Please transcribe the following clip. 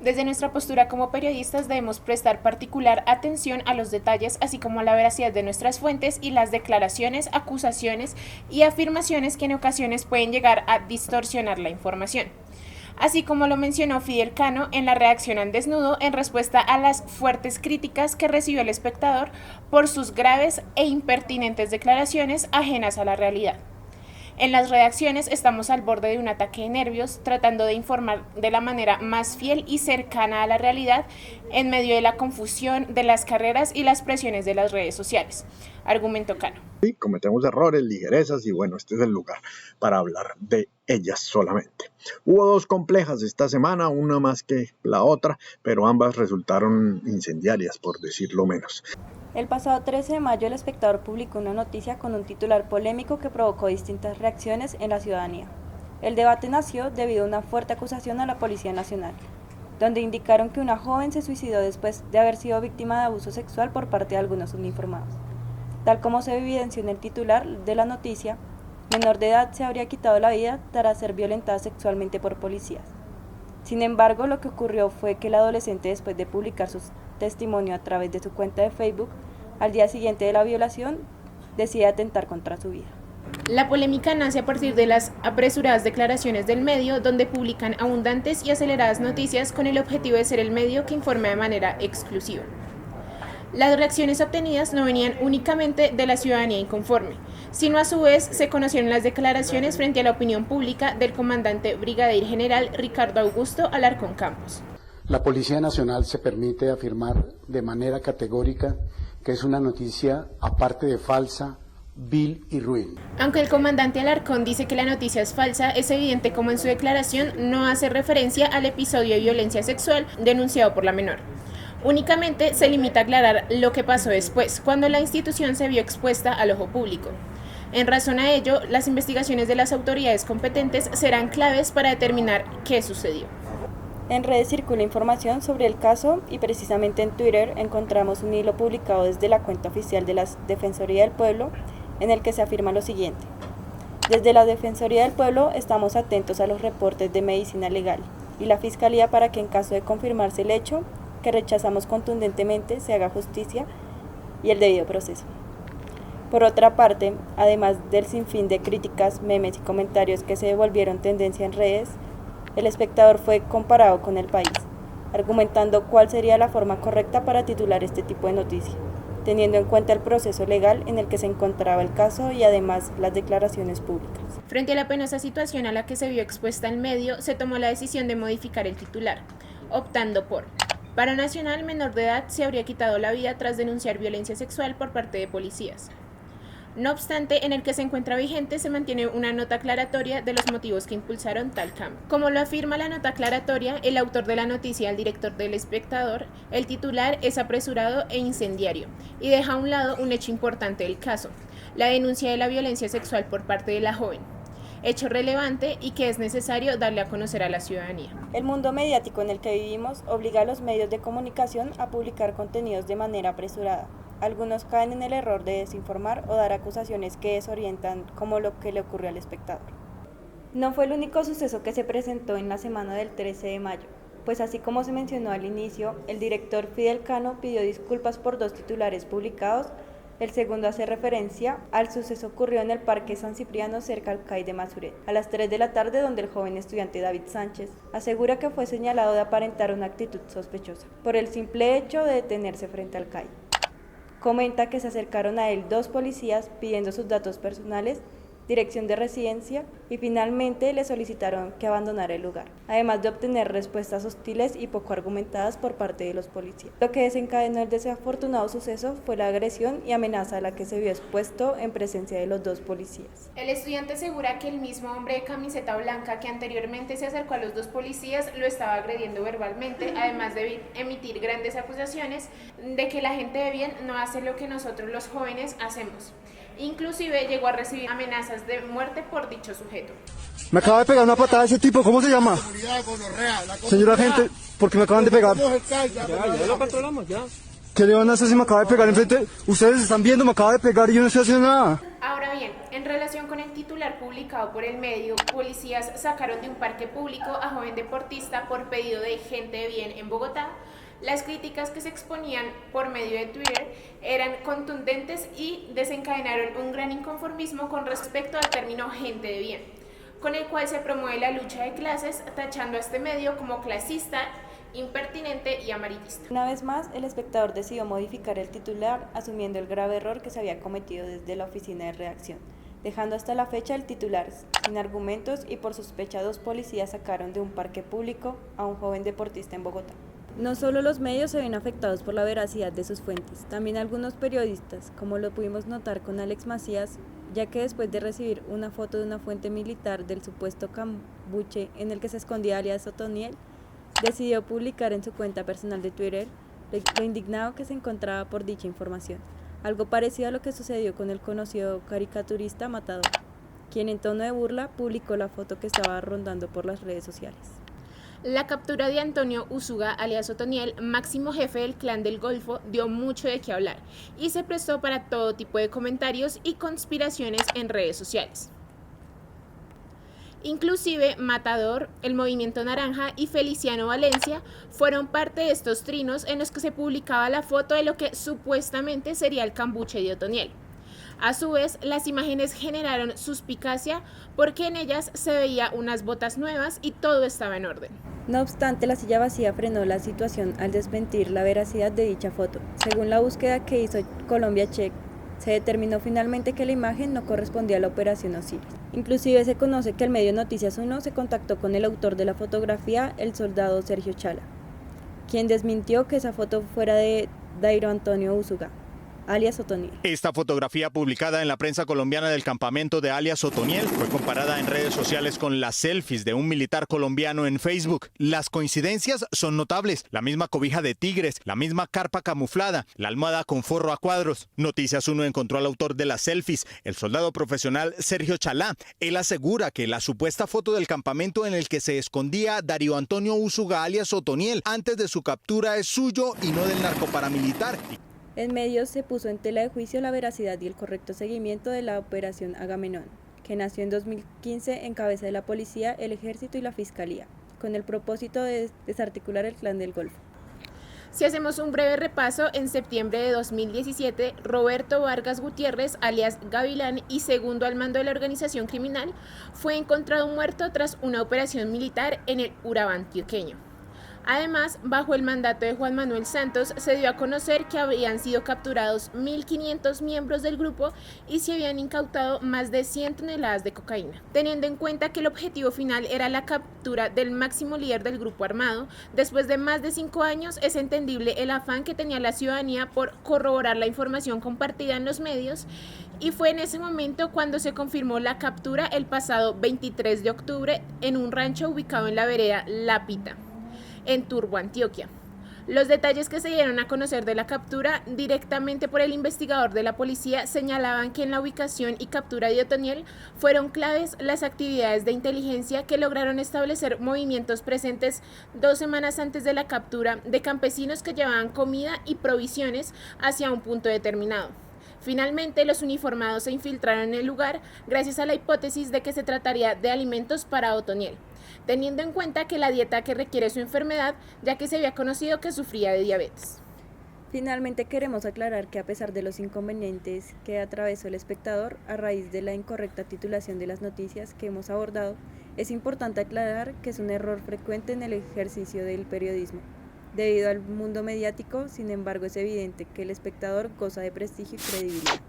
Desde nuestra postura como periodistas debemos prestar particular atención a los detalles, así como a la veracidad de nuestras fuentes y las declaraciones, acusaciones y afirmaciones que en ocasiones pueden llegar a distorsionar la información. Así como lo mencionó Fidel Cano en la reacción al desnudo en respuesta a las fuertes críticas que recibió El Espectador por sus graves e impertinentes declaraciones ajenas a la realidad. En las redacciones estamos al borde de un ataque de nervios, tratando de informar de la manera más fiel y cercana a la realidad en medio de la confusión de las carreras y las presiones de las redes sociales, argumentó Cano. Sí, cometemos errores, ligerezas y bueno, este es el lugar para hablar de ellas solamente. Hubo dos complejas esta semana, una más que la otra, pero ambas resultaron incendiarias, por decirlo menos. El pasado 13 de mayo El Espectador publicó una noticia con un titular polémico que provocó distintas reacciones en la ciudadanía. El debate nació debido a una fuerte acusación a la Policía Nacional, donde indicaron que una joven se suicidó después de haber sido víctima de abuso sexual por parte de algunos uniformados. Tal como se evidenció en el titular de la noticia, menor de edad se habría quitado la vida tras ser violentada sexualmente por policías. Sin embargo, lo que ocurrió fue que el adolescente, después de publicar su testimonio a través de su cuenta de Facebook, al día siguiente de la violación, decide atentar contra su vida. La polémica nace a partir de las apresuradas declaraciones del medio, donde publican abundantes y aceleradas noticias con el objetivo de ser el medio que informe de manera exclusiva. Las reacciones obtenidas no venían únicamente de la ciudadanía inconforme, sino a su vez se conocieron las declaraciones frente a la opinión pública del comandante brigadier general Ricardo Augusto Alarcón Campos. La Policía Nacional se permite afirmar de manera categórica que es una noticia, aparte de falsa, vil y ruin. Aunque el comandante Alarcón dice que la noticia es falsa, es evidente como en su declaración no hace referencia al episodio de violencia sexual denunciado por la menor. Únicamente se limita a aclarar lo que pasó después, cuando la institución se vio expuesta al ojo público. En razón a ello, las investigaciones de las autoridades competentes serán claves para determinar qué sucedió. En redes circula información sobre el caso y precisamente en Twitter encontramos un hilo publicado desde la cuenta oficial de la Defensoría del Pueblo en el que se afirma lo siguiente. Desde la Defensoría del Pueblo estamos atentos a los reportes de medicina legal y la Fiscalía para que en caso de confirmarse el hecho, que rechazamos contundentemente, se haga justicia y el debido proceso. Por otra parte, además del sinfín de críticas, memes y comentarios que se volvieron tendencia en redes, El Espectador fue comparado con El País, argumentando cuál sería la forma correcta para titular este tipo de noticia, teniendo en cuenta el proceso legal en el que se encontraba el caso y además las declaraciones públicas. Frente a la penosa situación a la que se vio expuesta el medio, se tomó la decisión de modificar el titular, optando por: Paro nacional, menor de edad se habría quitado la vida tras denunciar violencia sexual por parte de policías. No obstante, en el que se encuentra vigente se mantiene una nota aclaratoria de los motivos que impulsaron tal cambio. Como lo afirma la nota aclaratoria, el autor de la noticia, el director del Espectador, el titular es apresurado e incendiario y deja a un lado un hecho importante del caso, la denuncia de la violencia sexual por parte de la joven. Hecho relevante y que es necesario darle a conocer a la ciudadanía. El mundo mediático en el que vivimos obliga a los medios de comunicación a publicar contenidos de manera apresurada. Algunos caen en el error de desinformar o dar acusaciones que desorientan, como lo que le ocurrió al Espectador. No fue el único suceso que se presentó en la semana del 13 de mayo, pues así como se mencionó al inicio, el director Fidel Cano pidió disculpas por dos titulares publicados. El segundo hace referencia al suceso ocurrido en el Parque San Cipriano cerca al CAI de Masuret, a las 3 de la tarde, donde el joven estudiante David Sánchez asegura que fue señalado de aparentar una actitud sospechosa, por el simple hecho de detenerse frente al CAI. Comenta que se acercaron a él dos policías pidiendo sus datos personales, dirección de residencia y finalmente le solicitaron que abandonara el lugar, además de obtener respuestas hostiles y poco argumentadas por parte de los policías. Lo que desencadenó el desafortunado suceso fue la agresión y amenaza a la que se vio expuesto en presencia de los dos policías. El estudiante asegura que el mismo hombre de camiseta blanca que anteriormente se acercó a los dos policías lo estaba agrediendo verbalmente, además de emitir grandes acusaciones de que la gente de bien no hace lo que nosotros los jóvenes hacemos. Inclusive llegó a recibir amenazas de muerte por dicho sujeto. Me acaba de pegar una patada ese tipo, ¿cómo se llama? Señor agente, ¿por qué me acaban de pegar? Ya lo controlamos, ya. ¿Qué le van a hacer si me acaba de pegar enfrente? Ustedes están viendo, me acaba de pegar y yo no estoy haciendo nada. Ahora bien, en En relación con el titular publicado por el medio, policías sacaron de un parque público a joven deportista por pedido de gente de bien en Bogotá. Las críticas que se exponían por medio de Twitter eran contundentes y desencadenaron un gran inconformismo con respecto al término gente de bien, con el cual se promueve la lucha de clases, tachando a este medio como clasista, impertinente y amarillista. Una vez más, el espectador decidió modificar el titular, asumiendo el grave error que se había cometido desde la oficina de redacción, dejando hasta la fecha el titular sin argumentos y por sospecha 2 policías sacaron de un parque público a un joven deportista en Bogotá. No solo los medios se ven afectados por la veracidad de sus fuentes, también algunos periodistas, como lo pudimos notar con Alex Macías, ya que después de recibir una foto de una fuente militar del supuesto cambuche en el que se escondía alias Otoniel, decidió publicar en su cuenta personal de Twitter lo indignado que se encontraba por dicha información. Algo parecido a lo que sucedió con el conocido caricaturista Matador, quien en tono de burla publicó la foto que estaba rondando por las redes sociales. La captura de Antonio Úsuga, alias Otoniel, máximo jefe del Clan del Golfo, dio mucho de qué hablar y se prestó para todo tipo de comentarios y conspiraciones en redes sociales. Inclusive Matador, el Movimiento Naranja y Feliciano Valencia fueron parte de estos trinos en los que se publicaba la foto de lo que supuestamente sería el cambuche de Otoniel. A su vez, las imágenes generaron suspicacia porque en ellas se veía unas botas nuevas y todo estaba en orden. No obstante, la silla vacía frenó la situación al desmentir la veracidad de dicha foto. Según la búsqueda que hizo Colombia Check, se determinó finalmente que la imagen no correspondía a la operación Osiris. Inclusive se conoce que el medio Noticias 1 se contactó con el autor de la fotografía, el soldado Sergio Chala, quien desmintió que esa foto fuera de Dairo Antonio Úsuga, alias Otoniel. Esta fotografía publicada en la prensa colombiana del campamento de alias Otoniel fue comparada en redes sociales con las selfies de un militar colombiano en Facebook. Las coincidencias son notables. La misma cobija de tigres, la misma carpa camuflada, la almohada con forro a cuadros. Noticias 1 encontró al autor de las selfies, el soldado profesional Sergio Chalá. Él asegura que la supuesta foto del campamento en el que se escondía Dario Antonio Úsuga alias Otoniel antes de su captura es suyo y no del narcoparamilitar. En medios se puso en tela de juicio la veracidad y el correcto seguimiento de la operación Agamenón, que nació en 2015 en cabeza de la policía, el ejército y la fiscalía, con el propósito de desarticular el Clan del Golfo. Si hacemos un breve repaso, en septiembre de 2017, Roberto Vargas Gutiérrez, alias Gavilán y segundo al mando de la organización criminal, fue encontrado muerto tras una operación militar en el Urabá antioqueño. Además, bajo el mandato de Juan Manuel Santos, se dio a conocer que habían sido capturados 1.500 miembros del grupo y se habían incautado más de 100 toneladas de cocaína. Teniendo en cuenta que el objetivo final era la captura del máximo líder del grupo armado, después de más de 5 años es entendible el afán que tenía la ciudadanía por corroborar la información compartida en los medios, y fue en ese momento cuando se confirmó la captura el pasado 23 de octubre en un rancho ubicado en la vereda La Pita, en Turbo, Antioquia. Los detalles que se dieron a conocer de la captura directamente por el investigador de la policía señalaban que en la ubicación y captura de Otoniel fueron claves las actividades de inteligencia que lograron establecer movimientos presentes 2 semanas antes de la captura de campesinos que llevaban comida y provisiones hacia un punto determinado. Finalmente, los uniformados se infiltraron en el lugar gracias a la hipótesis de que se trataría de alimentos para Otoniel, teniendo en cuenta que la dieta que requiere su enfermedad, ya que se había conocido que sufría de diabetes. Finalmente queremos aclarar que a pesar de los inconvenientes que atravesó el espectador a raíz de la incorrecta titulación de las noticias que hemos abordado, es importante aclarar que es un error frecuente en el ejercicio del periodismo. Debido al mundo mediático, sin embargo, es evidente que el espectador goza de prestigio y credibilidad.